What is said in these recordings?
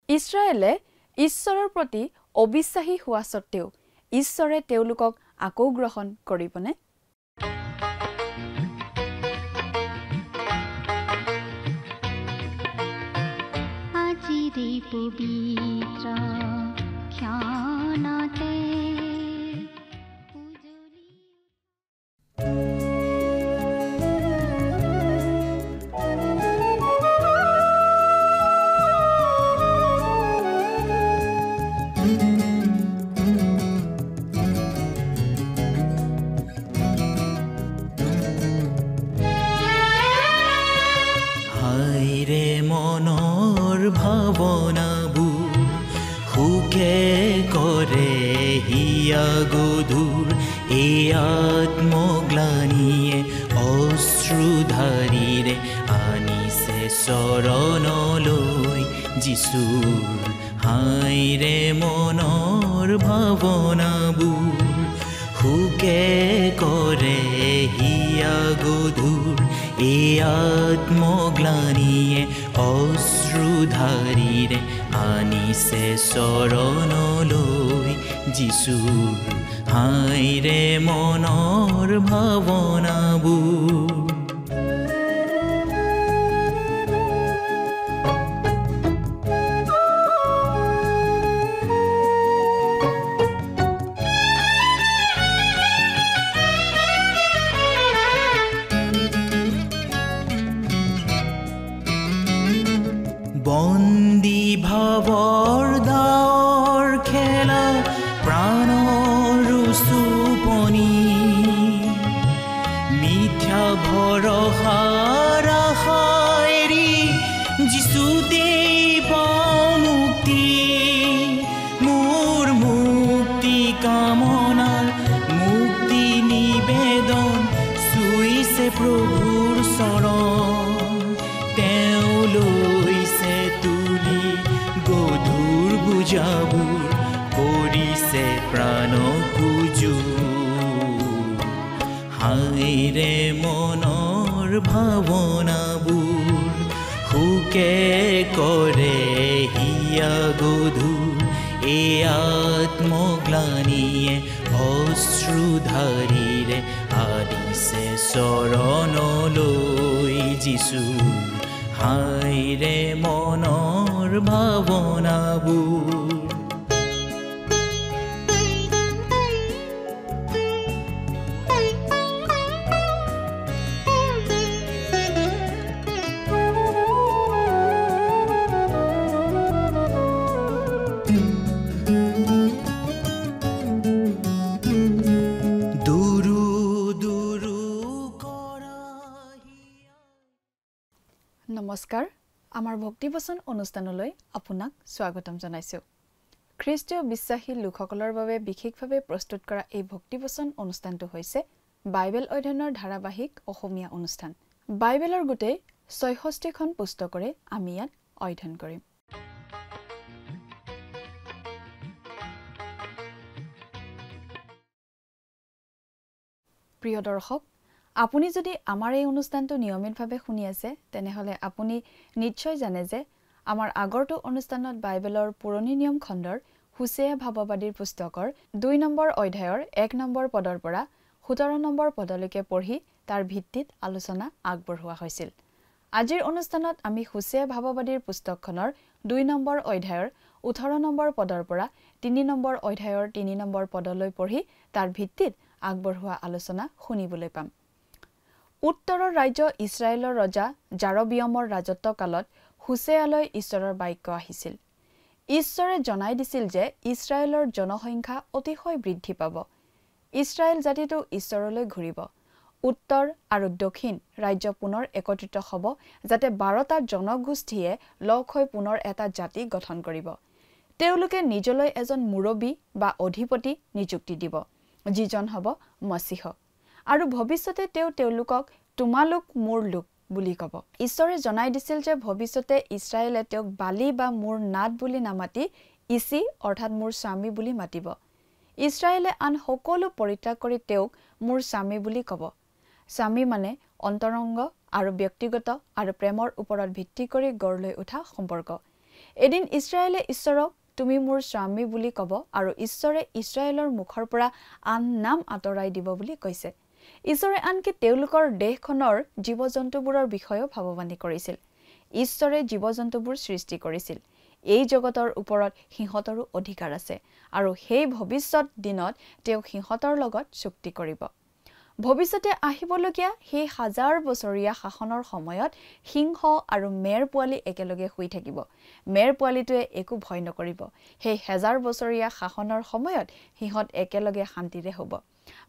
ইছৰাইলে ঈশ্বৰৰ প্ৰতি অবিশ্বাসী হোৱা সত্ত্বেও ঈশ্বৰে তেওঁলোকক আকৌ গ্ৰহণ কৰিবনে? আজিৰে পবিত্ৰ ক্ষণতে ভাৱনাবোৰ সুখে কৰে হিয়া গধুৰ এই আত্মগ্লানিয়ে অশ্ৰুধাৰীৰে আনিছে চৰণলৈ যিচুৰ। হাইৰে মনৰ ভাৱনাবোৰ সুখে কৰে হিয়া গধুৰ এই আত্মগ্লানিয়ে অশ্ৰুধাৰীৰে আনিছে চৰণলৈ যিচুৰ। হাইৰে মনৰ ভাৱনাবোৰ বন্দী ভাৱৰ দাৱৰ খেলা প্ৰাণৰ চুপনি মিথ্যা ভৰসাৰ আশাইৰি যিচুতে পাওঁ মুক্তি। মোৰ মুক্তি কামনাৰ মুক্তি নিবেদন চুইছে প্ৰভুৰ চৰণ। তেওঁ লৈছে তুলি গধুৰ বুজাবোৰ কৰিছে প্ৰাণ কুজুৰ। হাইৰে মনৰ ভাৱনাবোৰ সুকে কৰে হিয়া গধুৰ এই আত্মগ্লানিয়ে অশ্ৰুধাৰীৰে আনিছে চৰণলৈ যিচুৰ। হাইৰে মনৰ ভাৱনাবোৰ নমস্কাৰ, আমাৰ ভক্তিবচন অনুষ্ঠানলৈ আপোনাক স্বাগতম জনাইছোঁ। খ্ৰীষ্টীয় বিশ্বাসী লোকসকলৰ বাবে বিশেষভাৱে প্ৰস্তুত কৰা এই ভক্তিবচন অনুষ্ঠানটো হৈছে বাইবেল অধ্যয়নৰ ধাৰাবাহিক অসমীয়া অনুষ্ঠান। বাইবেলৰ গোটেই ৬৬খন পুস্তকৰে আমি ইয়াত অধ্যয়ন কৰিম। প্ৰিয় দৰ্শক, আপুনি যদি আমাৰ এই অনুষ্ঠানটো নিয়মিতভাৱে শুনি আছে তেনেহলে আপুনি নিশ্চয় জানে যে আমাৰ আগৰটো অনুষ্ঠানত বাইবেলৰ পুৰণি নিয়ম খণ্ডৰ হুছেয়া ভাৱবাদীৰ পুস্তকৰ ২ নম্বৰ অধ্যায়ৰ ১ নম্বৰ পদৰ পৰা ১৭ নম্বৰ পদলৈকে পঢ়ি তাৰ ভিত্তিত আলোচনা আগবঢ়োৱা হৈছিল। আজিৰ অনুষ্ঠানত আমি হুছেয়া ভাৱবাদীৰ পুস্তকখনৰ ২ নম্বৰ অধ্যায়ৰ ১৮ নম্বৰ পদৰ পৰা ৩ নম্বৰ অধ্যায়ৰ ৩ নম্বৰ পদলৈ পঢ়ি তাৰ ভিত্তিত আগবঢ়োৱা আলোচনা শুনিবলৈ পাম। উত্তৰৰ ৰাজ্য ইছৰাইলৰ ৰজা জাৰবিয়মৰ ৰাজত্ব কালত হুছেয়ালৈ ঈশ্বৰৰ বাক্য আহিছিল। ঈশ্বৰে জনাই দিছিল যে ইছৰাইলৰ জনসংখ্যা অতিশয় বৃদ্ধি পাব। ইছৰাইল জাতিটো ঈশ্বৰলৈ ঘূৰিব। উত্তৰ আৰু দক্ষিণ ৰাজ্য পুনৰ একত্ৰিত হ'ব যাতে ১২টা জনগোষ্ঠীয়ে লগ হৈ পুনৰ এটা জাতি গঠন কৰিব। তেওঁলোকে নিজলৈ এজন মুৰব্বী বা অধিপতি নিযুক্তি দিব, যিজন হ'ব মছিহ। আৰু ভৱিষ্যতে তেওঁলোকক তোমালোক মোৰ লোক বুলি ক'ব। ঈশ্বৰে জনাই দিছিল যে ভৱিষ্যতে ইছৰাইলে তেওঁক বালি বা মোৰ নাট বুলি নামাতি ইচি অৰ্থাৎ মোৰ স্বামী বুলি মাতিব। ইছৰাইলে আন সকলো পৰিত্যাগ কৰি তেওঁক মোৰ স্বামী বুলি ক'ব। স্বামী মানে অন্তৰংগ আৰু ব্যক্তিগত আৰু প্ৰেমৰ ওপৰত ভিত্তি কৰি গঢ় লৈ উঠা সম্পৰ্ক। এদিন ইছৰাইলে ঈশ্বৰক তুমি মোৰ স্বামী বুলি ক'ব আৰু ঈশ্বৰে ইছৰাইলৰ মুখৰ পৰা আন নাম আঁতৰাই দিব বুলি কৈছে। ঈশ্বৰে আনকি তেওঁলোকৰ দেশখনৰ জীৱ-জন্তুবোৰৰ বিষয়েও ভাৱবাণী কৰিছিল। ঈশ্বৰে জীৱ-জন্তুবোৰ সৃষ্টি কৰিছিল। এই জগতৰ ওপৰত সিহঁতৰো অধিকাৰ আছে আৰু সেই ভৱিষ্যত দিনত তেওঁ সিহঁতৰ লগত চুক্তি কৰিব। ভৱিষ্যতে আহিবলগীয়া সেই 1000 বছৰীয়া শাসনৰ সময়ত সিংহ আৰু মেৰ পোৱালি একেলগে শুই থাকিব। মেৰ পোৱালিটোৱে একো ভয় নকৰিব। সেই 1000 বছৰীয়া শাসনৰ সময়ত সিহঁত একেলগে শান্তিৰে হ'ব।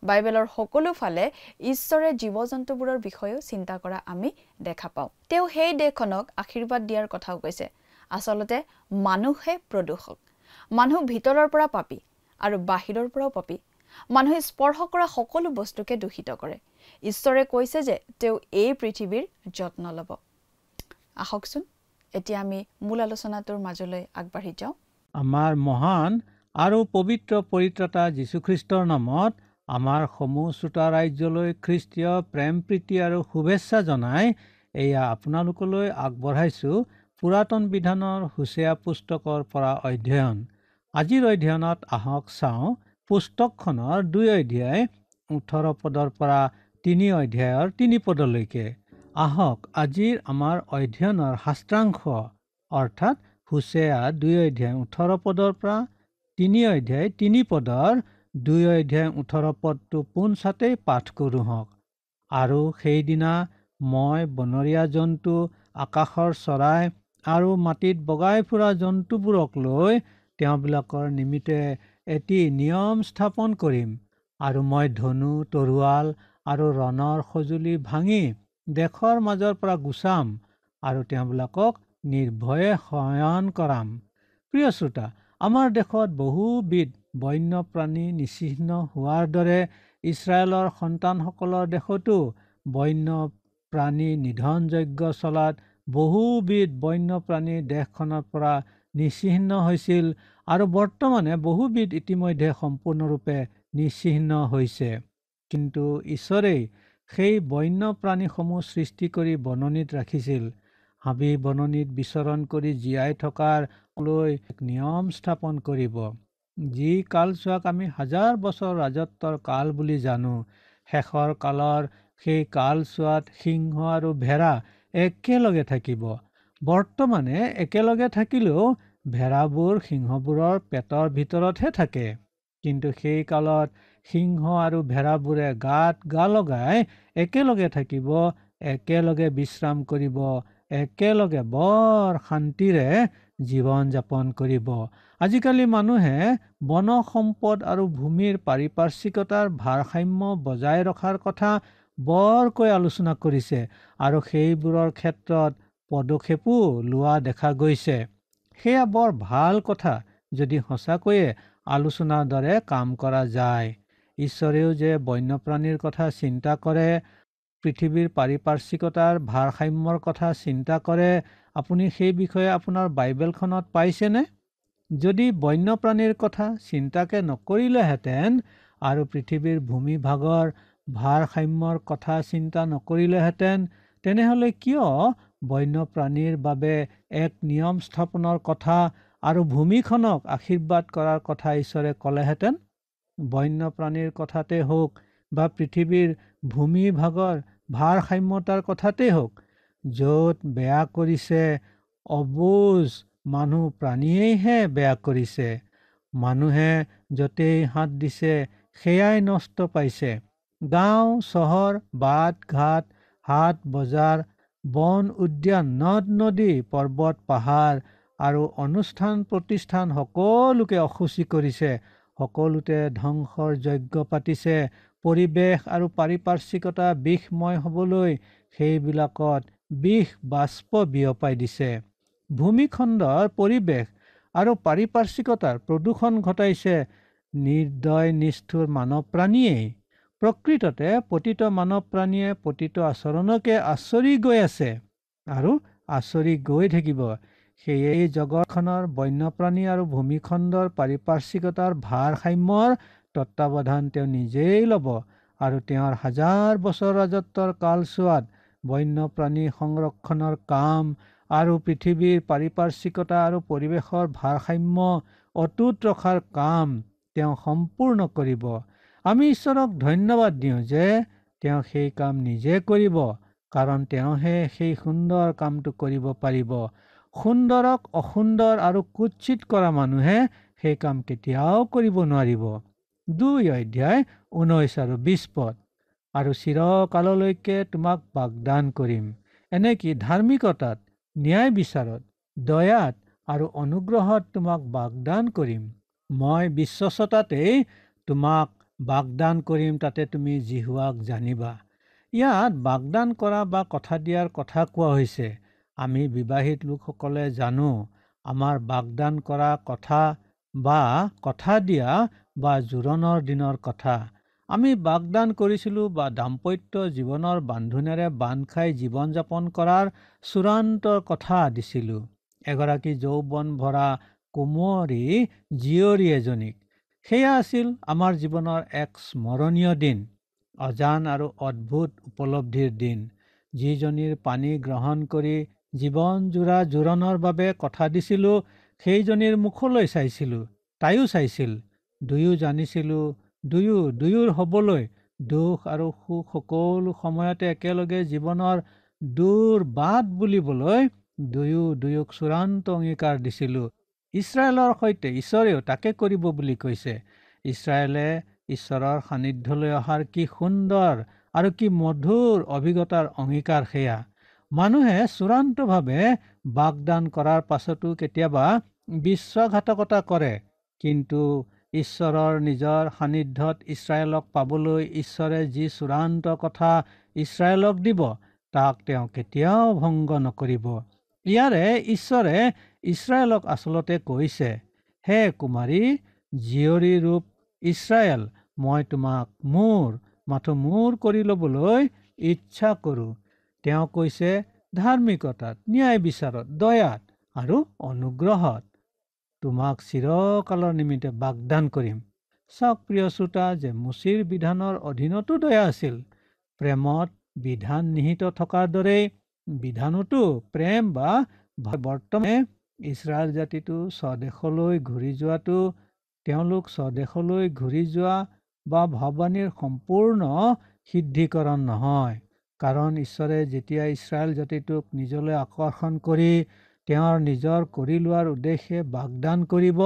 বাইবেলৰ সকলো ফালে ঈশ্বৰে জীৱ-জন্তুবোৰৰ বিষয়েও চিন্তা কৰা আমি দেখা পাওঁ। তেওঁ সেই দেশখনক আশীৰ্বাদ দিয়াৰ কথাও কৈছে। আচলতে মানুহে প্ৰদূষক। মানুহ ভিতৰৰ পৰা পাপী আৰু বাহিৰৰ পৰাও পাপী। মানুহে স্পৰ্শ কৰা সকলো বস্তুকে দূষিত কৰে। ঈশ্বৰে কৈছে যে তেওঁ এই পৃথিৱীৰ যত্ন ল'ব। আহকচোন এতিয়া আমি মূল আলোচনাটোৰ মাজলৈ আগবাঢ়ি যাওঁ। আমাৰ মহান আৰু পবিত্ৰ পৰিত্ৰাতা যীশুখ্ৰীষ্টৰ নামত আমাৰ সমূহ শ্ৰোতা ৰাজ্যলৈ খ্ৰীষ্টীয় প্ৰেম প্ৰীতি আৰু শুভেচ্ছা জনাই এয়া আপোনালোকলৈ আগবঢ়াইছোঁ পুৰাতন বিধানৰ হোছেয়া পুস্তকৰ পৰা অধ্যয়ন। আজিৰ অধ্যয়নত আহক চাওঁ পুস্তকখনৰ 2 অধ্যায় 18 পদৰ পৰা 3 অধ্যায়ৰ 3 পদলৈকে। আহক আজিৰ আমাৰ অধ্যয়নৰ শাস্ত্ৰাংশ অৰ্থাৎ হোছেয়া 2 অধ্যায় 18 পদৰ পৰা 3 অধ্যায় 3 পদৰ 2 অধ্যায় 18 পদটো পোনচাতেই পাঠ কৰোঁ হওক। আৰু সেইদিনা মই বনৰীয়া জন্তু, আকাশৰ চৰাই আৰু মাটিত বগাই ফুৰা জন্তুবোৰক লৈ তেওঁবিলাকৰ নিমিত্তে এটি নিয়ম স্থাপন কৰিম। আৰু মই ধনু, তৰোৱাল আৰু ৰণৰ সঁজুলি ভাঙি দেশৰ মাজৰ পৰা গুচাম আৰু তেওঁবিলাকক নিৰ্ভয়ে শয়ন কৰাম। প্ৰিয় শ্ৰোতা, আমাৰ দেশত বহুবিধ বন্য প্ৰাণী নিচিহ্ন হোৱাৰ দৰে ইছৰাইলৰ সন্তানসকলৰ দেশতো বন্য প্ৰাণী নিধনযজ্ঞ চলাত বহুবিধ বন্য প্ৰাণী দেশখনৰ পৰা নিচিহ্ন হৈছিল আৰু বৰ্তমানে বহুবিধ ইতিমধ্যে সম্পূৰ্ণৰূপে নিচিহ্ন হৈছে। কিন্তু ঈশ্বৰেই সেই বন্য প্ৰাণীসমূহ সৃষ্টি কৰি বননিত ৰাখিছিল। হাবি বননিত বিচৰণ কৰি জীয়াই থকাৰ লৈ নিয়ম স্থাপন কৰিব। যি কালচোৱাক আমি 1000 বছৰ ৰাজত্বৰ কাল বুলি জানো, শেষৰ কালৰ সেই কালচোৱাত সিংহ আৰু ভেড়া একেলগে থাকিব। বৰ্তমানে একেলগে থাকিলেও ভেড়াবোৰ সিংহবোৰৰ পেটৰ ভিতৰতহে থাকে। কিন্তু সেই কালত সিংহ আৰু ভেড়াবোৰে গাত গা লগাই একেলগে থাকিব, একেলগে বিশ্ৰাম কৰিব, একেলগে বৰ শান্তিৰে জীৱন যাপন কৰিব। আজিকালি মানুহে বন সম্পদ আৰু ভূমিৰ পাৰিপাৰ্শ্বিকতাৰ ভাৰসাম্য বজাই ৰখাৰ কথা বৰকৈ আলোচনা কৰিছে আৰু সেইবোৰৰ ক্ষেত্ৰত পদক্ষেপো লোৱা দেখা গৈছে। সেয়া বৰ ভাল কথা যদি সঁচাকৈয়ে আলোচনাৰ দৰে কাম কৰা যায়। ঈশ্বৰেও যে বন্যপ্ৰাণীৰ কথা চিন্তা কৰে, পৃথিৱীৰ পাৰিপাৰ্শ্বিকতাৰ ভাৰসাম্যৰ কথা চিন্তা কৰে, আপুনি সেই বিষয়ে আপোনাৰ বাইবেলখনত পাইছেনে? যদি বন্যপ্ৰাণীৰ কথা চিন্তাকে নকৰিলেহেঁতেন আৰু পৃথিৱীৰ ভূমিভাগৰ ভাৰসাম্যৰ কথা চিন্তা নকৰিলেহেঁতেন, তেনেহ'লে কিয় বন্যপ্ৰাণীৰ বাবে এক নিয়ম স্থাপনৰ কথা আৰু ভূমিখনক আশীৰ্বাদ কৰাৰ কথা ঈশ্বৰে ক'লেহেঁতেন? বন্যপ্ৰাণীৰ কথাতে হওক বা পৃথিৱীৰ ভূমিভাগৰ ভাৰসাম্যতাৰ কথাতেই হওক, য'ত বেয়া কৰিছে অবুজ মানুহ প্ৰাণীয়েইহে বেয়া কৰিছে। মানুহে য'তেই হাত দিছে সেয়াই নষ্ট পাইছে। গাঁও চহৰ, বাট ঘাট, হাট বজাৰ, বন উদ্যান, নদ নদী, পৰ্বত পাহাৰ আৰু অনুষ্ঠান প্ৰতিষ্ঠান সকলোকে অসুচি কৰিছে। সকলোতে ধ্বংসৰ যজ্ঞ পাতিছে। পৰিৱেশ আৰু পাৰিপাৰ্শ্বিকতা বিষময় হ'বলৈ সেইবিলাকত বিষ বাষ্প বিয়পাই দিছে। ভূমিখণ্ডৰ পৰিৱেশ আৰু পাৰিপাৰ্শ্বিকতাৰ প্ৰদূষণ ঘটাইছে নিৰ্দয় নিষ্ঠুৰ মানৱ প্ৰাণীয়েই। প্ৰকৃততে প্ৰতিটো মানৱ প্ৰাণীয়ে প্ৰতিটো আচৰণকে আচৰি গৈ আছে আৰু আচৰি গৈ থাকিব। সেয়ে জগতখনৰ বন্যপ্ৰাণী আৰু ভূমিখণ্ডৰ পাৰিপাৰ্শ্বিকতাৰ ভাৰসাম্যৰ তত্বাৱধান তেওঁ নিজেই ল'ব আৰু তেওঁৰ 1000 বছৰ ৰাজত্বৰ কালচোৱাত বন্যপ্ৰাণী সংৰক্ষণৰ কাম আৰু পৃথিৱীৰ পাৰিপাৰ্শ্বিকতা আৰু পৰিৱেশৰ ভাৰসাম্য অটুট ৰখাৰ কাম তেওঁ সম্পূৰ্ণ কৰিব। আমি ঈশ্বৰক ধন্যবাদ দিওঁ যে তেওঁ সেই কাম নিজে কৰিব, কাৰণ তেওঁহে সেই সুন্দৰ কামটো কৰিব পাৰিব। সুন্দৰক অসুন্দৰ আৰু কুৎসিত কৰা মানুহে সেই কাম কেতিয়াও কৰিব নোৱাৰিব। 2 অধ্যায় 19 আৰু 20 পদ। আৰু চিৰকাললৈকে তোমাক বাগদান কৰিম, এনেকি ধাৰ্মিকতাত, ন্যায় বিচাৰত, দয়াত আৰু অনুগ্ৰহত তোমাক বাগদান কৰিম। মই বিশ্বস্ততাতেই তোমাক বাগদান কৰিম, তাতে তুমি জিহুৱাক জানিবা। ইয়াত বাগদান কৰা বা কথা দিয়াৰ কথা কোৱা হৈছে। আমি বিবাহিত লোকসকলে জানো আমাৰ বাগদান কৰা কথা বা কথা দিয়া বা জোৰণৰ দিনৰ কথা। আমি বাগদান কৰিছিলোঁ বা দাম্পত্য জীৱনৰ বান্ধোনেৰে বান্ধ খাই জীৱন যাপন কৰাৰ চূড়ান্ত কথা দিছিলোঁ এগৰাকী যৌৱন ভৰা কোমৰী জীয়ৰী এজনীক। সেয়া আছিল আমাৰ জীৱনৰ এক স্মৰণীয় দিন, অজান আৰু অদ্ভুত উপলব্ধিৰ দিন। যিজনীৰ পানী গ্ৰহণ কৰি জীৱনজোৰা জোৰণৰ বাবে কথা দিছিলোঁ, সেইজনীৰ মুখলৈ চাইছিলোঁ, তাইও চাইছিল। দুয়ো জানিছিলোঁ দুয়োৰ হ'বলৈ দুখ আৰু সুখ সকলো সময়তে একেলগে জীৱনৰ দূৰ বাট বুলিবলৈ দুয়োক চূড়ান্ত অংগীকাৰ দিছিলোঁ। ইছৰাইলৰ সৈতে ঈশ্বৰেও তাকে কৰিব বুলি কৈছে। ইছৰাইলে ঈশ্বৰৰ সান্নিধ্যলৈ অহাৰ কি সুন্দৰ আৰু কি মধুৰ অভিজ্ঞতাৰ অংগীকাৰ সেয়া। মানুহে চূড়ান্তভাৱে বাগদান কৰাৰ পাছতো কেতিয়াবা বিশ্বাসঘাতকতা কৰে, কিন্তু ঈশ্বৰৰ নিজৰ সান্নিধ্যত ইছৰাইলক পাবলৈ ঈশ্বৰে যি চূড়ান্ত কথা ইছৰাইলক দিব, তাক তেওঁ কেতিয়াও ভংগ নকৰিব। ইয়াৰে ঈশ্বৰে ইছৰাইলক আচলতে কৈছে, হে কুমাৰী জীয়ৰী ৰূপ ইছৰাইল, মই তোমাক মোৰ কৰি ল'বলৈ ইচ্ছা কৰোঁ। তেওঁ কৈছে ধাৰ্মিকতাত, ন্যায় বিচাৰত, দয়াত আৰু অনুগ্ৰহত তোমাক চিৰকালৰ নিমিত্তে বাগদান কৰিম। চাওক প্ৰিয় শ্ৰোতা, যে মোচীৰ বিধানৰ অধীনতো দয়া আছিল। প্ৰেমত বিধান নিহিত থকাৰ দৰেই বিধানতো প্ৰেম বা বৰ্তমানে ইছৰাইল জাতিটো স্বদেশলৈ ঘূৰি যোৱাটো তেওঁলোক স্বদেশলৈ ঘূৰি যোৱা বা ভগৱানীৰ সম্পূৰ্ণ সিদ্ধিকৰণ নহয়। কাৰণ ঈশ্বৰে যেতিয়া ইছৰাইল জাতিটোক নিজলৈ আকৰ্ষণ কৰি তেওঁৰ নিজৰ কৰি লোৱাৰ উদ্দেশ্যে বাগদান কৰিব,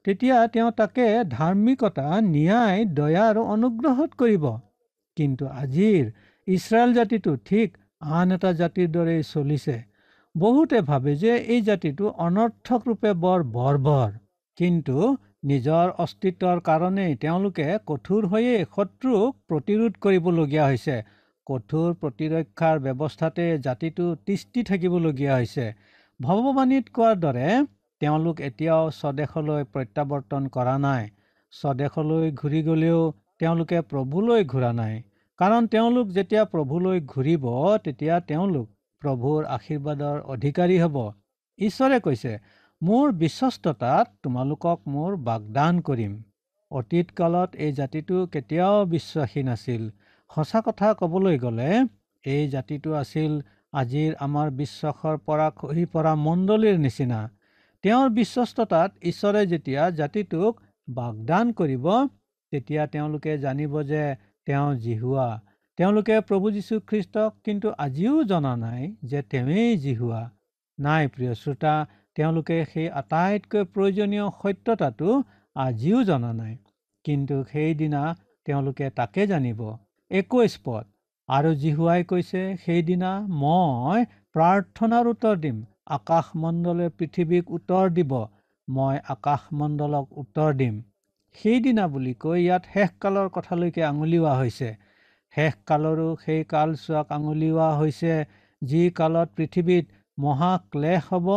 তেতিয়া তেওঁ তাকে ধাৰ্মিকতা, ন্যায়, দয়া আৰু অনুগ্ৰহত কৰিব। কিন্তু আজিৰ ইছৰাইল জাতিটো ঠিক আন এটা জাতিৰ দৰেই চলিছে। বহুতে ভাবে যে এই জাতিটো অনৰ্থক ৰূপে বৰ বৰ্বৰ, কিন্তু নিজৰ অস্তিত্বৰ কাৰণেই তেওঁলোকে কঠোৰ হৈয়ে শত্ৰুক প্ৰতিৰোধ কৰিবলগীয়া হৈছে। কঠোৰ প্ৰতিৰক্ষাৰ ব্যৱস্থাতে জাতিটো তিষ্ঠি থাকিবলগীয়া হৈছে। ভগৱানীত কোৱাৰ দৰে তেওঁলোক এতিয়াও স্বদেশলৈ প্ৰত্যাৱৰ্তন কৰা নাই। স্বদেশলৈ ঘূৰি গ'লেও তেওঁলোকে প্ৰভুলৈ ঘূৰা নাই। কাৰণ তেওঁলোক যেতিয়া প্ৰভুলৈ ঘূৰিব, তেতিয়া তেওঁলোক প্ৰভুৰ আশীৰ্বাদৰ অধিকাৰী হ'ব। ঈশ্বৰে কৈছে, মোৰ বিশ্বস্ততাত তোমালোকক মোৰ বাগদান কৰিম। অতীত কালত এই জাতিটো কেতিয়াও বিশ্বাসী নাছিল। সঁচা কথা ক'বলৈ গ'লে এই জাতিটো আছিল আজিৰ আমাৰ বিশ্বাসৰ পৰা খহি পৰা মণ্ডলীৰ নিচিনা। তেওঁৰ বিশ্বস্ততাত ঈশ্বৰে যেতিয়া জাতিটোক বাগদান কৰিব, তেতিয়া তেওঁলোকে জানিব যে তেওঁ জিহুৱা। তেওঁলোকে প্ৰভু যীশুখ্ৰীষ্টক কিন্তু আজিও জনা নাই যে তেওঁৱেই জিহুৱা। নাই প্ৰিয় শ্ৰোতা, তেওঁলোকে সেই আটাইতকৈ প্ৰয়োজনীয় সত্যতাটো আজিও জনা নাই। কিন্তু সেইদিনা তেওঁলোকে তাকে জানিব। 21 পদ। আৰু জিহুৱাই কৈছে, সেইদিনা মই প্ৰাৰ্থনাৰ উত্তৰ দিম, আকাশমণ্ডলে পৃথিৱীক উত্তৰ দিব, মই আকাশমণ্ডলক উত্তৰ দিম। সেইদিনা বুলি কৈ ইয়াত শেষকালৰ কথালৈকে আঙুলিওৱা হৈছে। শেষকালৰো সেই কালছোৱাক আঙুলিওৱা হৈছে, যি কালত পৃথিৱীত মহাক্লেশ হ'ব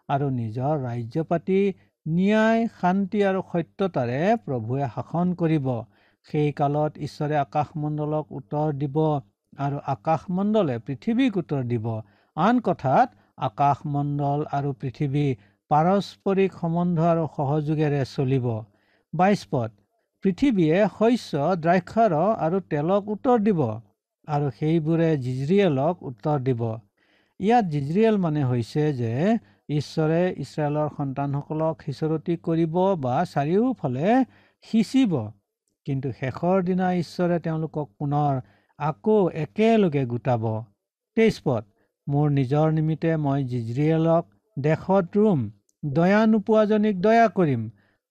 আৰু নিজৰ ৰাজ্য পাতি ন্যায়, শান্তি আৰু সত্যতাৰে প্ৰভুৱে শাসন কৰিব। সেই কালত ঈশ্বৰে আকাশমণ্ডলক উত্তৰ দিব আৰু আকাশমণ্ডলে পৃথিৱীক উত্তৰ দিব। আন কথাত আকাশমণ্ডল আৰু পৃথিৱী পাৰস্পৰিক সম্বন্ধ আৰু সহযোগেৰে চলিব। 22 পদ। পৃথিৱীয়ে শস্য, দ্ৰাক্ষাৰস আৰু তেলক উত্তৰ দিব আৰু সেইবোৰে জিজৰিয়েলক উত্তৰ দিব। ইয়াত জিজৰিয়েল মানে হৈছে যে ঈশ্বৰে ইছৰাইলৰ সন্তানসকলক সিঁচৰতি কৰিব বা চাৰিওফালে সিঁচিব, কিন্তু শেষৰ দিনা ঈশ্বৰে তেওঁলোকক পুনৰ আকৌ একেলগে গোটাব। 23 পদ, মোৰ নিজৰ নিমিত্তে মই জিজৰিয়েলক দেশত ৰুম, দয়া নোপোৱাজনীক দয়া কৰিম,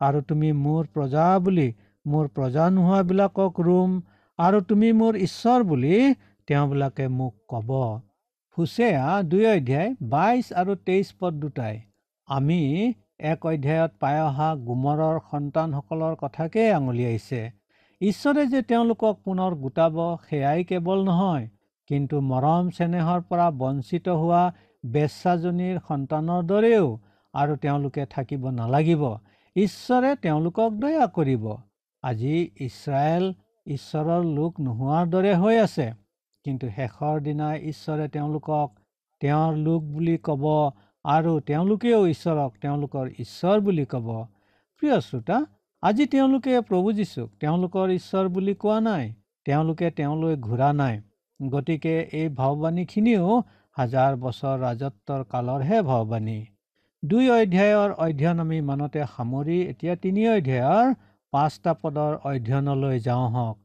আৰু তুমি মোৰ প্ৰজা বুলি মোৰ প্ৰজা নোহোৱাবিলাকক ৰুম, আৰু তুমি মোৰ ঈশ্বৰ বুলি তেওঁবিলাকে মোক ক'ব। হোছেয়া 2 অধ্যায় 22 আৰু 23 পদ দুটাই আমি 1 অধ্যায়ত পাই অহা গোমৰৰ সন্তানসকলৰ কথাকে আঙুলিয়াইছে। ঈশ্বৰে যে তেওঁলোকক পুনৰ গোটাব সেয়াই কেৱল নহয়, কিন্তু মৰম চেনেহৰ পৰা বঞ্চিত হোৱা বেশ্যাজনীৰ সন্তানৰ দৰেও আৰু তেওঁলোকে থাকিব নালাগিব। ঈশ্বৰে তেওঁলোকক দয়া কৰিব। আজি ইছৰাইল ঈশ্বৰৰ লোক নোহোৱাৰ দৰে হৈ আছে, কিন্তু শেষৰ দিনা ঈশ্বৰে তেওঁলোকক তেওঁৰ লোক বুলি ক'ব আৰু তেওঁলোকেও ঈশ্বৰক তেওঁলোকৰ ঈশ্বৰ বুলি ক'ব। প্ৰিয় শ্ৰোতা, আজি তেওঁলোকে প্ৰভু যীশুক তেওঁলোকৰ ঈশ্বৰ বুলি কোৱা নাই, তেওঁলোকে তেওঁলৈ ঘূৰা নাই। গতিকে এই ভাৱবাণীখিনিও 1000 বছৰ ৰাজত্বৰ কালৰহে ভাৱবাণী। 2 অধ্যায়ৰ অধ্যয়ন আমি ইমানতে সামৰি এতিয়া 3 অধ্যায়ৰ 5টা পদৰ অধ্যয়নলৈ যাওঁ হওক।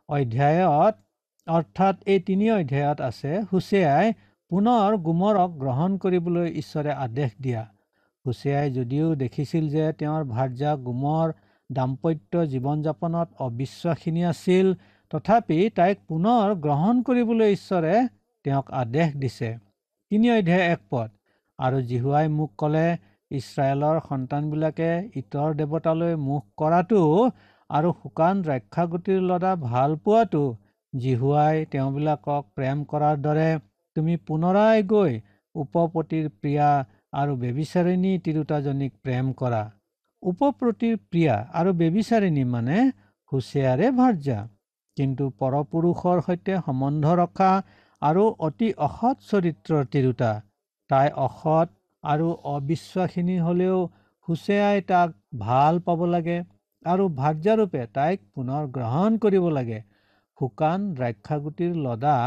অধ্যায়ত অৰ্থাৎ এই 3 অধ্যায়ত আছে হোছেয়াই পুনৰ গোমৰক গ্ৰহণ কৰিবলৈ ঈশ্বৰে আদেশ দিয়া। হোছেয়াই যদিও দেখিছিল যে তেওঁৰ ভাৰ্যা গোমৰ দাম্পত্য জীৱন যাপনত অবিশ্বাসিনী আছিল, তথাপি তাইক পুনৰ গ্ৰহণ কৰিবলৈ ঈশ্বৰে তেওঁক আদেশ দিছে। 3 অধ্যায় 1 পদ, আৰু জিহুৱাই মোক ক'লে, ইছৰাইলৰ সন্তানবিলাকে ইতৰ দেৱতালৈ মুখ কৰাটো আৰু শুকান দ্ৰাক্ষাগুটিৰ লদা ভাল পোৱাটো জিহুৱাই তেওঁবিলাকক প্ৰেম কৰাৰ দৰে তুমি পুনৰাই গৈ উপপতিৰ প্ৰিয়া আৰু বেবিচাৰিণী তিৰোতাজনীক প্ৰেম কৰা। উপপতিৰ প্ৰিয়া আৰু বেবিচাৰিণী মানে হোছেয়াৰে ভাৰ্যা, কিন্তু পৰপুৰুষৰ সৈতে সম্বন্ধ ৰখা আৰু অতি অসৎ চৰিত্ৰৰ তিৰোতা। তাই অসৎ আৰু অবিশ্বাসিনী হ'লেও হোছেয়াই তাক ভাল পাব লাগে আৰু ভাৰ্যাৰূপে তাইক পুনৰ গ্ৰহণ কৰিব লাগে। শুকান দ্ৰাক্ষাগুটিৰ লদা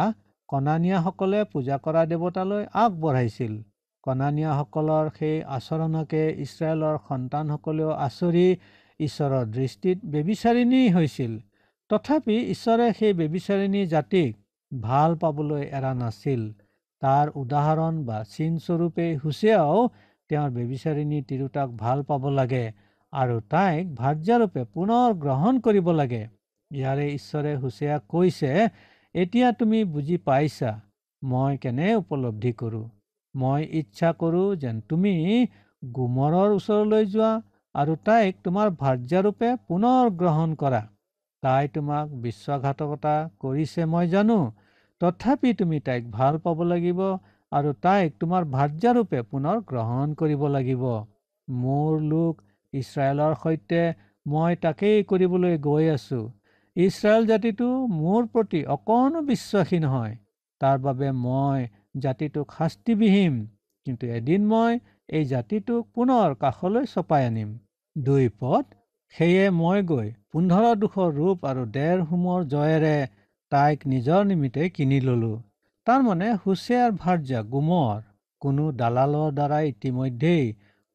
কনানীয়াসকলে পূজা কৰা দেৱতালৈ আগবঢ়াইছিল। কনানীয়াসকলৰ সেই আচৰণকে ইছৰাইলৰ সন্তানসকলেও আচৰি ঈশ্বৰৰ দৃষ্টিত বেবিচাৰিণী হৈছিল। তথাপি ঈশ্বৰে সেই বেবিচাৰিণী জাতিক ভাল পাবলৈ এৰা নাছিল। তাৰ উদাহৰণ বা চিনস্বৰূপে হোছেয়াও তেওঁৰ বেবিচাৰিণী তিৰোতাক ভাল পাব লাগে আৰু তাইক ভাৰ্যাৰূপে পুনৰ গ্ৰহণ কৰিব লাগে। ইয়াৰে ঈশ্বৰে হোছেয়াক কৈছে, এতিয়া তুমি বুজি পাইছা মই কেনে উপলব্ধি কৰোঁ। মই ইচ্ছা কৰোঁ যেন তুমি গোমৰৰ ওচৰলৈ যোৱা আৰু তাইক তোমাৰ ভাৰ্যাৰূপে পুনৰ গ্ৰহণ কৰা। তাই তোমাক বিশ্বাসঘাতকতা কৰিছে মই জানো, তথাপি তুমি তাইক ভাল পাব লাগিব আৰু তাইক তোমাৰ ভাৰ্যাৰূপে পুনৰ গ্ৰহণ কৰিব লাগিব। মোৰ লোক ইছৰাইলৰ সৈতে মই তাকেই কৰিবলৈ গৈ আছো। ইছৰাইল জাতিটো মোৰ প্ৰতি অকণো বিশ্বাসী নহয়, তাৰ বাবে মই জাতিটোক শাস্তি বিহিম, কিন্তু এদিন মই এই জাতিটোক পুনৰ কাষলৈ চপাই আনিম। 2 পদ, সেয়ে মই গৈ 15,200 ৰূপ আৰু 1.5 হোমৰ জয়েৰে তাইক নিজৰ নিমিত্তে কিনি ললো। তাৰমানে হোছেয়াৰ ভাৰ্যা গোমৰ কোনো দালালৰ দ্বাৰা ইতিমধ্যেই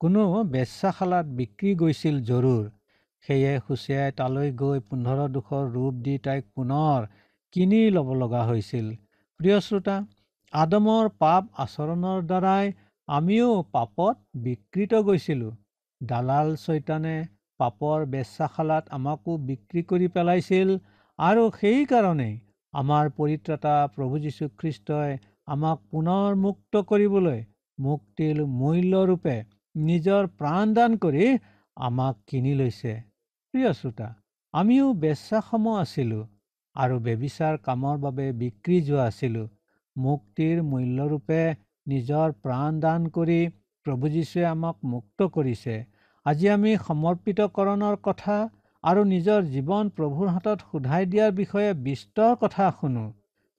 কোনো বেশ্যাশালাত বিক্ৰী গৈছিল জৰুৰ। সেয়ে হোছেয়াই তালৈ গৈ 15,200 ৰূপ দি তাইক পুনৰ কিনি ল'ব লগা হৈছিল। প্ৰিয় শ্ৰোতা, আদমৰ পাপ আচৰণৰ দ্বাৰাই আমিও পাপত বিকৃত গৈছিলোঁ। দালাল চৈতানে পাপৰ বেশ্যাশালাত আমাকো বিক্ৰী কৰি পেলাইছিল আৰু সেইকাৰণেই আমাৰ পৰিত্ৰাতা প্ৰভু যীশুখ্ৰীষ্টই আমাক পুনৰ মুক্ত কৰিবলৈ মুক্তিৰ মূল্যৰূপে নিজৰ প্ৰাণ দান কৰি আমাক কিনি লৈছে। প্ৰিয় শ্ৰোতা, আমিও বেশ্যাসম আছিলোঁ আৰু বেবিচাৰ কামৰ বাবে বিক্ৰী যোৱা আছিলোঁ। মুক্তিৰ মূল্যৰূপে নিজৰ প্ৰাণ দান কৰি প্ৰভু যীশুৱে আমাক মুক্ত কৰিছে। আজি আমি সমৰ্পিতকৰণৰ কথা আৰু নিজৰ জীৱন প্ৰভুৰ হাতত সোধাই দিয়াৰ বিষয়ে বিস্তৰ কথা শুনো,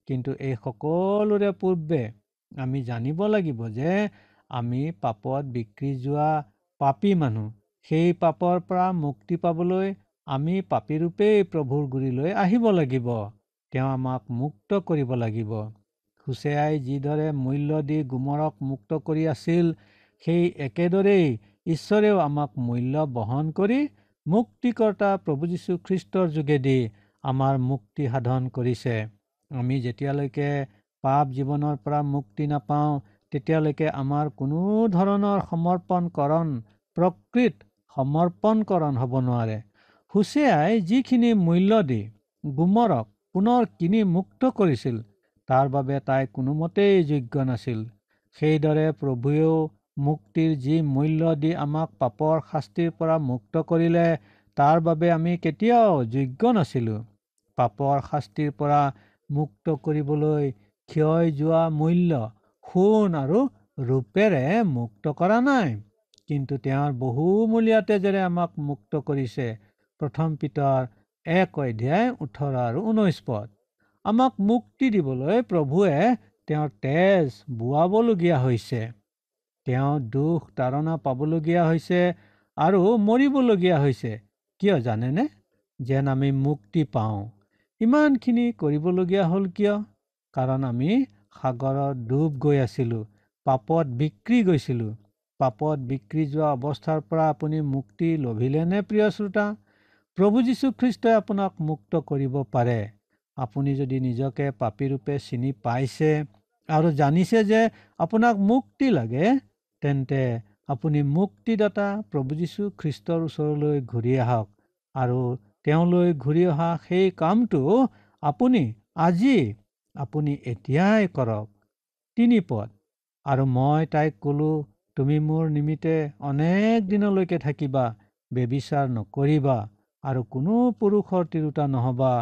কিন্তু এই সকলোৰে পূৰ্বে আমি জানিব লাগিব যে আমি পাপত বিক্ৰী যোৱা পাপী মানুহ। সেই পাপৰ পৰা মুক্তি পাবলৈ আমি পাপীৰূপেই প্ৰভুৰ গুৰিলৈ আহিব লাগিব। তেওঁ আমাক মুক্ত কৰিব লাগিব। হুছেয়াই যিদৰে মূল্য দি গোমৰক মুক্ত কৰি আছিল, সেই একেদৰেই ঈশ্বৰেও আমাক মূল্য বহন কৰি মুক্তিকৰ্তা প্ৰভু যীশুখ্ৰীষ্টৰ যোগেদি আমাৰ মুক্তি সাধন কৰিছে। আমি যেতিয়ালৈকে পাপ জীৱনৰ পৰা মুক্তি নাপাওঁ, তেতিয়ালৈকে আমাৰ কোনো ধৰণৰ সমৰ্পণকৰণ প্ৰকৃত সমৰ্পণকৰণ হ'ব নোৱাৰে। হুছেয়াই যিখিনি মূল্য দি গোমৰক পুনৰ কিনি মুক্ত কৰিছিল, তাৰ বাবে তাই কোনোমতেই যোগ্য নাছিল। সেইদৰে প্ৰভুৱেও মুক্তিৰ যি মূল্য দি আমাক পাপৰ শাস্তিৰ পৰা মুক্ত কৰিলে, তাৰ বাবে আমি কেতিয়াও যোগ্য নাছিলোঁ। পাপৰ শাস্তিৰ পৰা মুক্ত কৰিবলৈ ক্ষয় যোৱা মূল্য সোণ আৰু ৰূপেৰে মুক্ত কৰা নাই, কিন্তু তেওঁৰ বহুমূলীয়া তেজেৰে আমাক মুক্ত কৰিছে। 1 পিতৰ 1:18 আৰু 19 পদ। আমাক মুক্তি দিবলৈ প্ৰভুৱে তেওঁৰ তেজ বোৱাবলগীয়া হৈছে। তেওঁ দুখ তাৰণা পাবলগীয়া হৈছে আৰু মৰিবলগীয়া হৈছে। কিয় জানেনে? যেন আমি মুক্তি পাওঁ। ইমানখিনি কৰিবলগীয়া হ'ল কিয়? কাৰণ আমি সাগৰত ডুব গৈ আছিলোঁ, পাপত বিক্ৰী গৈছিলোঁ। পাপত বিক্ৰী যোৱা অৱস্থাৰ পৰা আপুনি মুক্তি লভিলেনে প্ৰিয় শ্ৰোতা? প্ৰভু যীশুখ্ৰীষ্টই আপোনাক মুক্ত কৰিব পাৰে। আপুনি যদি নিজকে পাপী ৰূপে চিনি পাইছে আৰু জানিছে যে আপোনাক মুক্তি লাগে, তেন্তে আপুনি মুক্তিদাতা প্ৰভু যীশুখ্ৰীষ্টৰ ওচৰলৈ ঘূৰি আহক আৰু তেওঁলৈ ঘূৰি অহা সেই কামটো আপুনি এতিয়াই কৰক। 3 পদ। আৰু মই তাইক ক'লো, তুমি মোৰ নিমিত্তে অনেক দিনলৈকে থাকিবা, ব্যভিচাৰ নকৰিবা আৰু কোনো পুৰুষৰ তিৰোতা নহবা,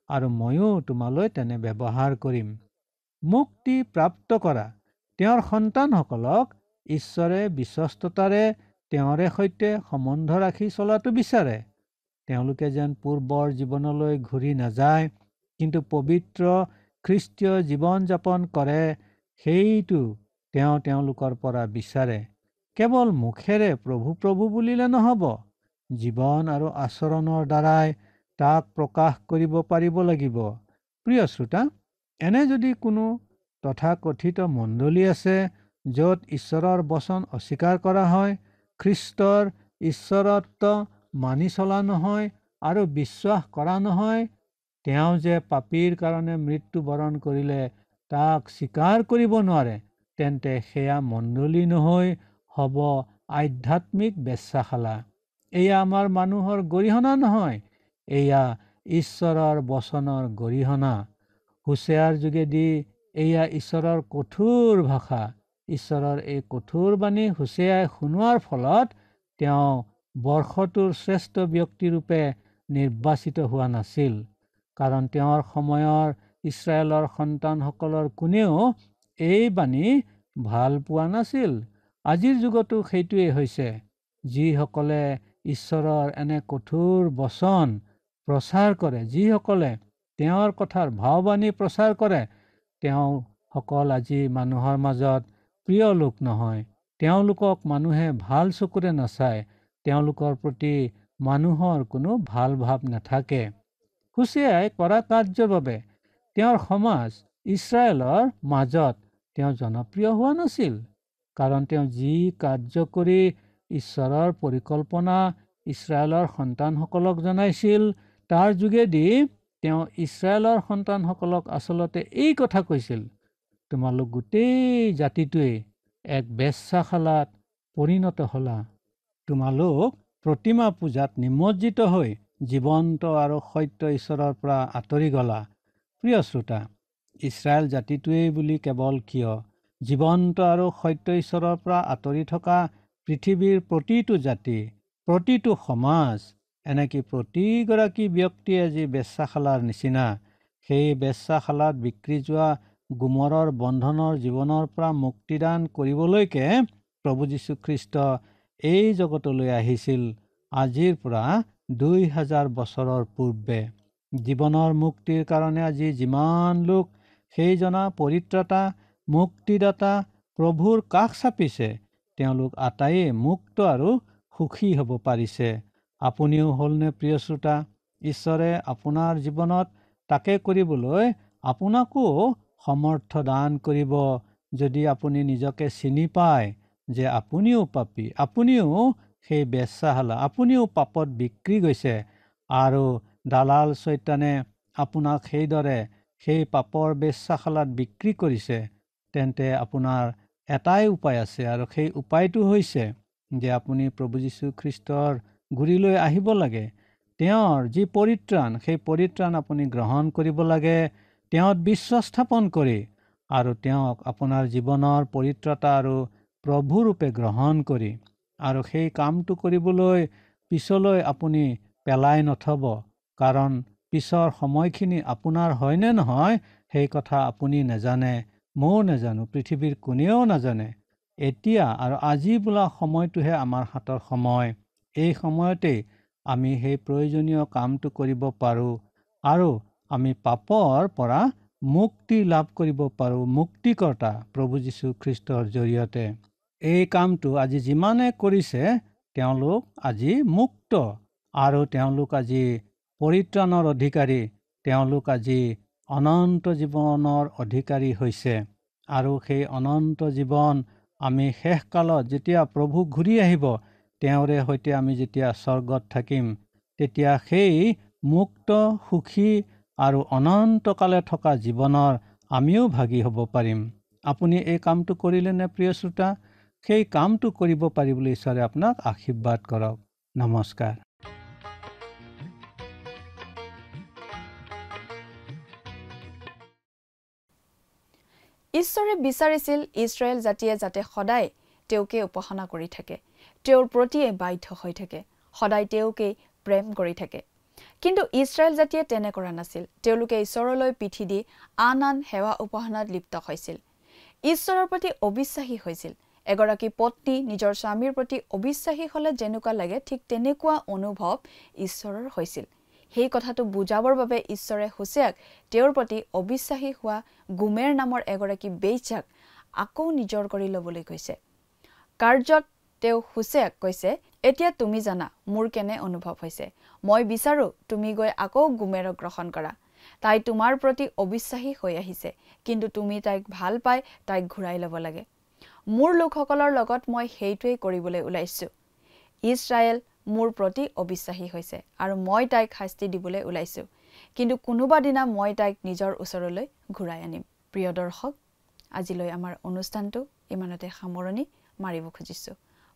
আৰু ময়ো তোমালৈ তেনে ব্যৱহাৰ কৰিম। মুক্তি প্ৰাপ্ত কৰা তেওঁৰ সন্তানসকলক ঈশ্বৰে বিশ্বস্ততাৰে তেওঁৰে সৈতে সম্বন্ধ ৰাখি চলাটো বিচাৰে। তেওঁলোকে যেন পূৰ্বৰ জীৱনলৈ ঘূৰি নাযায়, কিন্তু পবিত্ৰ খ্ৰীষ্টীয় জীৱন যাপন কৰে, সেইটো তেওঁ তেওঁলোকৰ পৰা বিচাৰে। কেৱল মুখেৰে প্ৰভু প্ৰভু বুলিলে নহ'ব, জীৱন আৰু আচৰণৰ দ্বাৰাই তাক প্ৰকাশ কৰিব পাৰিব লাগিব। প্ৰিয় শ্ৰোতা, এনে যদি কোনো তথাকথিত মণ্ডলী আছে য'ত ঈশ্বৰৰ বচন অস্বীকাৰ কৰা হয়, খ্ৰীষ্টৰ ঈশ্বৰত্ব মানি চলা নহয় আৰু বিশ্বাস কৰা নহয়, তেওঁ যে পাপীৰ কাৰণে মৃত্যুবৰণ কৰিলে তাক স্বীকাৰ কৰিব নোৱাৰে, তেন্তে সেয়া মণ্ডলী নহৈ হ'ব আধ্যাত্মিক বেশ্যাশালা। এয়া আমাৰ মানুহৰ গৰিহণা নহয়, এয়া ঈশ্বৰৰ বচনৰ গৰিহণা। হুছেয়াৰ যোগেদি এয়া ঈশ্বৰৰ কঠোৰ ভাষা। ঈশ্বৰৰ এই কঠোৰ বাণী হুছেয়াই শুনোৱাৰ ফলত তেওঁ বৰ্ষটোৰ শ্ৰেষ্ঠ ব্যক্তিৰূপে নিৰ্বাচিত হোৱা নাছিল, কাৰণ তেওঁৰ সময়ৰ ইছৰাইলৰ সন্তানসকলৰ কোনেও এই বাণী ভাল পোৱা নাছিল। আজিৰ যুগতো সেইটোৱেই হৈছে। যিসকলে ঈশ্বৰৰ এনে কঠোৰ বচন প্ৰচাৰ কৰে, যিসকলে তেওঁৰ কথাৰ ভাৱবাণী প্ৰচাৰ কৰে, তেওঁসকল আজি মানুহৰ মাজত প্ৰিয় লোক নহয়। তেওঁলোকক মানুহে ভাল চকুৰে নাচায়, তেওঁলোকৰ প্ৰতি মানুহৰ কোনো ভাল ভাৱ নাথাকে। হুছেয়াই কৰা কাৰ্যৰ বাবে তেওঁৰ সমাজ ইছৰাইলৰ মাজত তেওঁ জনপ্ৰিয় হোৱা নাছিল, কাৰণ তেওঁ যি কাৰ্য কৰি ঈশ্বৰৰ পৰিকল্পনা ইছৰাইলৰ সন্তানসকলক জনাইছিল, তাৰ যোগেদি তেওঁ ইছৰাইলৰ সন্তানসকলক আচলতে এই কথা কৈছিল, তোমালোক গোটেই জাতিটোৱেই এক বেশ্যাশালাত পৰিণত হ'লা। তোমালোক প্ৰতিমা পূজাত নিমজ্জিত হৈ জীৱন্ত আৰু সত্য ঈশ্বৰৰ পৰা আঁতৰি গ'লা। প্ৰিয় শ্ৰোতা, ইছৰাইল জাতিটোৱেই বুলি কেৱল কিয়, জীৱন্ত আৰু সত্য ঈশ্বৰৰ পৰা আঁতৰি থকা পৃথিৱীৰ প্ৰতিটো জাতি, প্ৰতিটো সমাজ, এনেকৈ প্ৰতিগৰাকী ব্যক্তিয়ে যি বেশ্যাশালাৰ নিচিনা, সেই বেশ্যাশালাত বিক্ৰী যোৱা গোমৰৰ বন্ধনৰ জীৱনৰ পৰা মুক্তিদান কৰিবলৈকে প্ৰভু যীশুখ্ৰীষ্ট এই জগতলৈ আহিছিল আজিৰ পৰা 2000 বছৰৰ পূৰ্বে। জীৱনৰ মুক্তিৰ কাৰণে আজি যিমান লোক সেই জনা পৰিত্ৰাতা মুক্তিদাতা প্ৰভুৰ কাষ চাপিছে, তেওঁলোক আটাইয়ে মুক্ত আৰু সুখী হ'ব পাৰিছে। আপুনিও হ'লনে প্ৰিয় শ্ৰোতা? ঈশ্বৰে আপোনাৰ জীৱনত তাকে কৰিবলৈ আপোনাকো সমৰ্থ দান কৰিব। যদি আপুনি নিজকে চিনি পায় যে আপুনিও পাপী, আপুনিও সেই বেশ্যাশালা, আপুনিও পাপত বিক্ৰী গৈছে আৰু দালাল চৈতানে আপোনাক সেইদৰে সেই পাপৰ বেশ্যাশালাত বিক্ৰী কৰিছে, তেন্তে আপোনাৰ এটাই উপায় আছে, আৰু সেই উপায়টো হৈছে যে আপুনি প্ৰভু যীশু খ্ৰীষ্টৰ গুৰিলৈ আহিব লাগে। তেওঁৰ যি পৰিত্ৰাণ, সেই পৰিত্ৰাণ আপুনি গ্ৰহণ কৰিব লাগে, তেওঁত বিশ্বাস স্থাপন কৰি, আৰু তেওঁক আপোনাৰ জীৱনৰ পৰিত্ৰাতা আৰু প্ৰভুৰূপে গ্ৰহণ কৰি, আৰু সেই কামটো কৰিবলৈ পিছলৈ আপুনি পেলাই নথব, কাৰণ পিছৰ সময়খিনি আপোনাৰ হয়নে নহয় সেই কথা আপুনি নাজানে, ময়ো নাজানো, পৃথিৱীৰ কোনেও নাজানে। এতিয়া আৰু আজি বোলা সময়টোহে আমাৰ হাতৰ সময়। এই সময়তেই আমি সেই প্ৰয়োজনীয় কামটো কৰিব পাৰোঁ আৰু আমি পাপৰ পৰা মুক্তি লাভ কৰিব পাৰোঁ, মুক্তিকৰ্তা প্ৰভু যীশু খ্ৰীষ্টৰ জৰিয়তে। এই কামটো আজি যিমানে কৰিছে তেওঁলোক আজি মুক্ত, আৰু তেওঁলোক আজি পৰিত্ৰাণৰ অধিকাৰী, তেওঁলোক আজি অনন্ত জীৱনৰ অধিকাৰী হৈছে। আৰু সেই অনন্ত জীৱন আমি শেষকালত যেতিয়া প্ৰভু ঘূৰি আহিব, তেওঁৰে সৈতে আমি যেতিয়া স্বৰ্গত থাকিম, তেতিয়া সেই মুক্ত, সুখী আৰু অনন্তকালে থকা জীৱনৰ আমিও ভাগী হ'ব পাৰিম। আপুনি এই কামটো কৰিলেনে প্ৰিয় শ্ৰোতা? সেই কামটো কৰিব পাৰিবলৈ ঈশ্বৰে আপোনাক আশীৰ্বাদ কৰক। নমস্কাৰ। ঈশ্বৰে বিচাৰিছিল ইছৰাইল জাতিয়ে যাতে সদায় তেওঁকে উপাসনা কৰি থাকে, তেওঁৰ প্ৰতিয়ে বাধ্য হৈ থাকে, সদায় তেওঁকে প্ৰেম কৰি থাকে। কিন্তু ইছৰাইল জাতিয়ে তেনে কৰা নাছিল। তেওঁলোকে ঈশ্বৰলৈ পিঠি দি আন আন সেৱা উপাসনাত লিপ্ত হৈছিল, ঈশ্বৰৰ প্ৰতি অবিশ্বাসী হৈছিল। এগৰাকী পত্নী নিজৰ স্বামীৰ প্ৰতি অবিশ্বাসী হ'লে যেনেকুৱা লাগে, ঠিক তেনেকুৱা অনুভৱ ঈশ্বৰৰ হৈছিল। সেই কথাটো বুজাবৰ বাবে ঈশ্বৰে হোছেয়াক তেওঁৰ প্ৰতি অবিশ্বাসী হোৱা গোমেৰ নামৰ এগৰাকী বেশ্যাক আকৌ নিজৰ কৰি ল'বলৈ কৈছে। কাৰ্যত তেওঁ হোছেয়াক কৈছে, এতিয়া তুমি জানা মোৰ কেনে অনুভৱ হৈছে। মই বিচাৰো তুমি গৈ আকৌ গোমেৰক গ্ৰহণ কৰা। তাই তোমাৰ প্ৰতি অবিশ্বাসী হৈ আহিছে, কিন্তু তুমি তাইক ভাল পাই তাইক ঘূৰাই ল'ব লাগে। মোৰ লোকসকলৰ লগত মই সেইটোৱেই কৰিবলৈ ওলাইছো। ইছৰাইল মোৰ প্ৰতি অবিশ্বাসী হৈছে আৰু মই তাইক শাস্তি দিবলৈ ওলাইছো, কিন্তু কোনোবা দিনা মই তাইক নিজৰ ওচৰলৈ ঘূৰাই আনিম। প্ৰিয় দৰ্শক, আজিলৈ আমাৰ অনুষ্ঠানটো ইমানতে সামৰণি মাৰিব খুজিছো।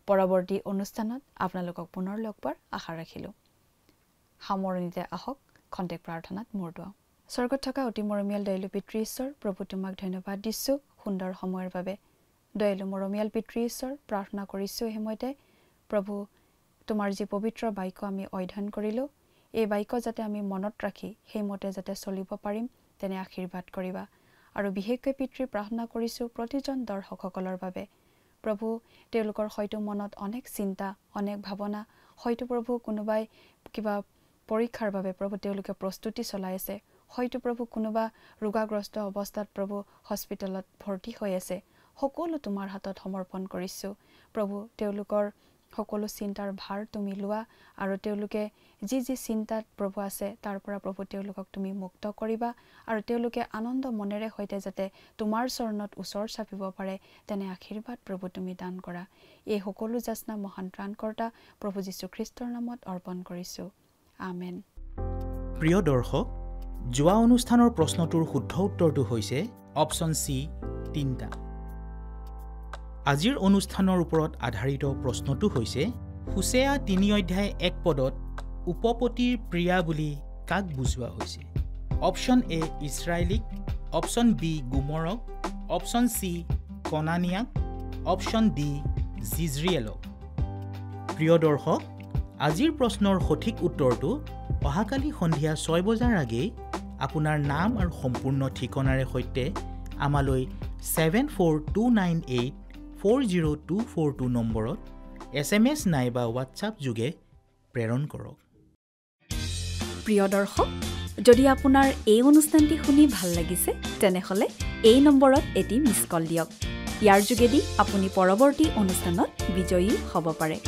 পৰৱৰ্তী অনুষ্ঠানত আপোনালোকক পুনৰ লগ পোৱাৰ আশা ৰাখিলোঁ। সামৰণিতে আহক খন্তেক প্ৰাৰ্থনাত মূৰ দুৱাওঁ। স্বৰ্গত থকা অতি মৰমীয়াল দয়ালু পিতৃ ঈশ্বৰ, প্ৰভু তোমাক ধন্যবাদ দিছোঁ সুন্দৰ সময়ৰ বাবে। দয়ালু মৰমীয়াল পিতৃ ঈশ্বৰ, প্ৰাৰ্থনা কৰিছোঁ এই সময়তে প্ৰভু তোমাৰ যি পবিত্ৰ বাক্য আমি অধ্যয়ন কৰিলোঁ, এই বাক্য যাতে আমি মনত ৰাখি সেইমতে যাতে চলিব পাৰিম তেনে আশীৰ্বাদ কৰিবা। আৰু বিশেষকৈ পিতৃ প্ৰাৰ্থনা কৰিছোঁ প্ৰতিজন দৰ্শকসকলৰ বাবে। প্ৰভু তেওঁলোকৰ হয়তো মনত অনেক চিন্তা, অনেক ভাৱনা, হয়তো প্ৰভু কোনোবাই কিবা পৰীক্ষাৰ বাবে প্ৰভু তেওঁলোকে প্ৰস্তুতি চলাই আছে, হয়তো প্ৰভু কোনোবা ৰোগাগ্ৰস্ত অৱস্থাত প্ৰভু হস্পিটেলত ভৰ্তি হৈ আছে। সকলো তোমাৰ হাতত সমৰ্পণ কৰিছোঁ প্ৰভু। তেওঁলোকৰ সকলো চিন্তাৰ ভাৰ তুমি লোৱা, আৰু তেওঁলোকে যি যি চিন্তাত প্ৰভু আছে তাৰ পৰা প্ৰভু তেওঁলোকক তুমি মুক্ত কৰিবা, আৰু তেওঁলোকে আনন্দ মনেৰে সৈতে যাতে তোমাৰ চৰণত ওচৰ চাপিব পাৰে তেনে আশীৰ্বাদ প্ৰভু তুমি দান কৰা। এই সকলো যাচনা মহান ত্ৰাণকৰ্তা প্ৰভু যীশু খ্ৰীষ্টৰ নামত অৰ্পণ কৰিছোঁ। আমেন। প্ৰিয় দৰ্শক, যোৱা অনুষ্ঠানৰ প্ৰশ্নটোৰ শুদ্ধ উত্তৰটো হৈছে অপশ্যন চি 3টা। আজিৰ অনুষ্ঠানৰ ওপৰত আধাৰিত প্ৰশ্নটো হৈছে হোছেয়া 3:1 উপপতিৰ প্ৰিয়া বুলি কাক বুজোৱা হৈছে? অপশ্যন এ ইছৰাইলিক, অপশ্যন বি গোমৰক, অপশ্যন চি কনানিয়াক, অপশ্যন ডি জিজৰিয়েলক। প্ৰিয় দৰ্শক, আজিৰ প্ৰশ্নৰ সঠিক উত্তৰটো অহাকালি সন্ধিয়া 6 বজাৰ আগেয়ে আপোনাৰ নাম আৰু সম্পূৰ্ণ ঠিকনাৰে সৈতে আমালৈ 7429840242 নম্বৰত SMS নাইবা হোৱাটছআপ যোগে প্ৰেৰণ কৰক। প্ৰিয় দৰ্শক, যদি আপোনাৰ এই অনুষ্ঠানটি শুনি ভাল লাগিছে তেনেহ'লে এই নম্বৰত এটি মিছ কল দিয়ক। ইয়াৰ যোগেদি আপুনি পৰৱৰ্তী অনুষ্ঠানত বিজয়ী হ'ব পাৰে।